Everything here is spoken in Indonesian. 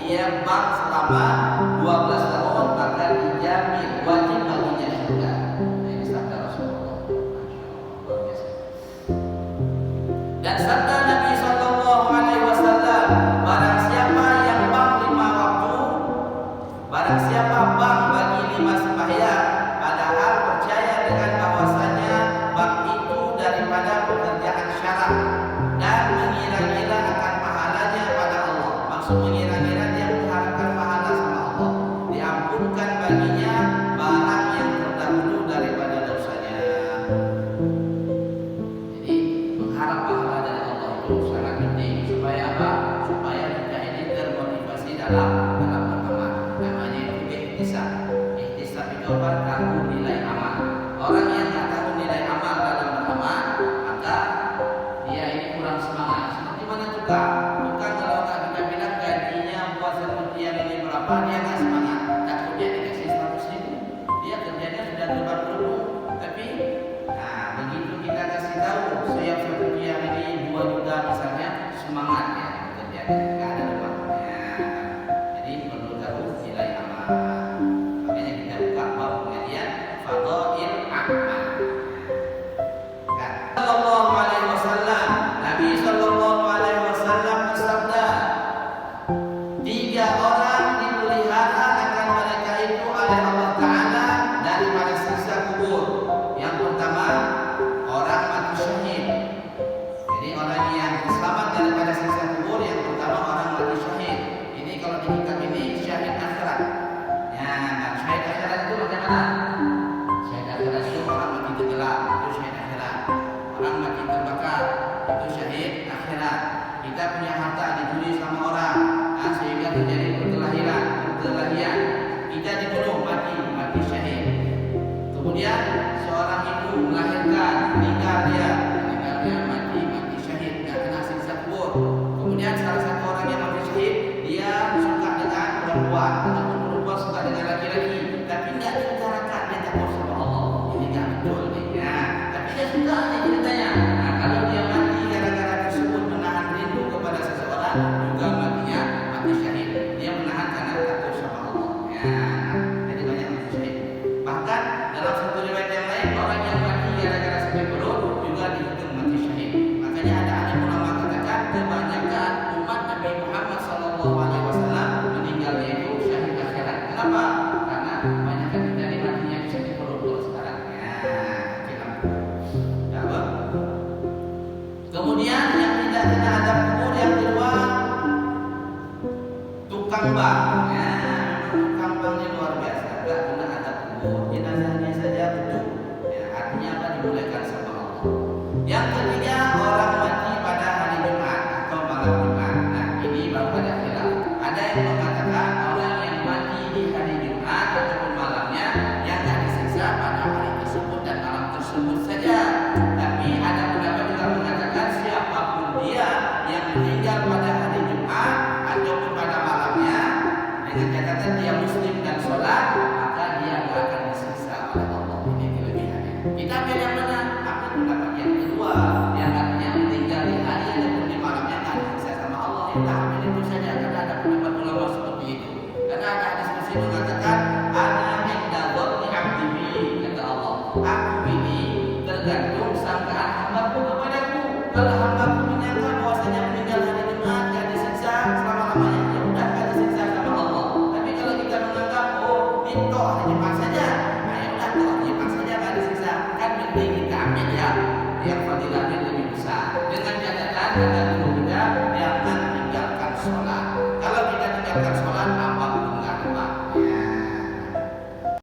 dia bang selama 12 tahun, maka dijamin wajib baginya surga. Ini sabda Rasulullah. Luar biasa. Dan sabda Nabi Sallallahu Alaihi Wasallam, barang siapa yang bang 5 waktu, barang siapa bang bagi 5 sembahyang, padahal percaya dengan bahwasanya bang itu daripada pekerjaan syarak dan mengira-ngira akan pahalanya pada Allah. Maksud mengira-ngira dia mengharapkan pahala sama Allah, diampunkan baginya barang yang terdahulu daripada dosanya. Jadi mengharap pahala dari Allah itu sangat penting. Supaya apa? Supaya kita ini termotivasi dalam beramal. Namanya itu ihtisab. Ihtisab itu apa? Tahu nilai amal. Orang yang tak tahu nilai amal dalam beramal, maka dia ini kurang semangat. Seperti mana tukang kalau nggak kita bilang gajinya buat seperti yang ini berapa, dia nggak semangat. Takutnya dikasih 100.000, dia kerjanya sudah 80.000. Tapi begitu kita kasih tahu siap seperti yang ini 2 juta misalnya, semangatnya kerjanya nggak ada lemaknya. Jadi perlu tahu nilai amal. Makanya kita buka bab pengajian fadhail amal. Sallallahu alaihi wasallam, Nabi sallallahu alaihi wasallam bersabda, 3 orang dipelihara akan mereka itu oleh Allah Ta'ala daripada siksa kubur. Yang pertama, orang mati syahid. Jadi orang yang selamat daripada siksa kubur, yang pertama orang mati syahid. Ini kalau di kitab ini syahid akhirat. Ya, dan syahid akhirat itu bagaimana? Syahid akhirat itu orang mati tenggelam, itu syahid akhirat. Orang mati terbakar, itu syahid akhirat. Kita punya harta dicuri sama orang, sehingga terjadi perkelahian, kita dibunuh, mati syahid. Kemudian seorang ibu melahirkan, meninggal dia mati syahid, tidak kena siksa kubur. Kemudian salah satu orang yang mati syahid, dia suka dengan perempuan, ataupun perempuan suka dengan laki-laki, tapi tidak diutarakan, dia takut sama Allah. Ini tidak betul nih. Tapi dia suka nih ceritanya. Kalau dia mati gara-gara tersebut menahan rindu kepada seseorang, juga matinya mati syahid. Dia menahan karena takut sama Allah. Jadi banyak mati syahid. Bahkan dalam satu riwayat yang lain, orang yang mati gara-gara sampai perut juga dihitung mati syahid. Makanya ada alim ulama katakan kebanyakan umat Nabi Muhammad SAW meninggalnya itu syahid akhirat. Kenapa? Karena banyak kita ini matinya bisa di perut sekarang. Kemudian yang tidak kena adab kubur yang kedua, tukang bang. Tukang bang ini luar biasa, tidak kena adab kubur, jenazahnya saja betul. Artinya apa? Dibolehkan sama Allah. Yang ketiga, orang mati pada hari Jumat atau malam Jumat. Ini baru ada khilaf. Ada yang mengatakan orang yang mati di hari Jumat ataupun malamnya yang tidak disiksa pada hari tersebut dan malam tersebut saja. Tapi ada pendapat juga mengatakan siapapun dia yang meninggal pada hari Jumat ataupun pada malamnya, dengan catatan dia muslim dan sholat, maka dia tidak akan disiksa oleh Allah. Ini kelebihannya. Kita ambil yang mana? Ambil pendapat yang kedua, yang artinya meninggal di hari ataupun di malamnya tidak disiksa sama Allah. Kita ambil itu saja, karena ada pendapat ulama seperti itu. Karena ada diskusi mengatakan ana inda dhanni abdi bi, kata Allah, aku ini tergantung sangkaan hambaku kepadaku. Kalau hambaku menyangka bahwasanya meninggal hari Jumat tidak disiksa selama-lamanya, ya udah tidak disiksa sama Allah. Tapi kalau kita menganggap itu hari Jumat saja, ya udah itu hari Jumat saja tidak disiksa, kan mending kita ambil ya yang fadilahnya lebih besar. Dengan catatan kata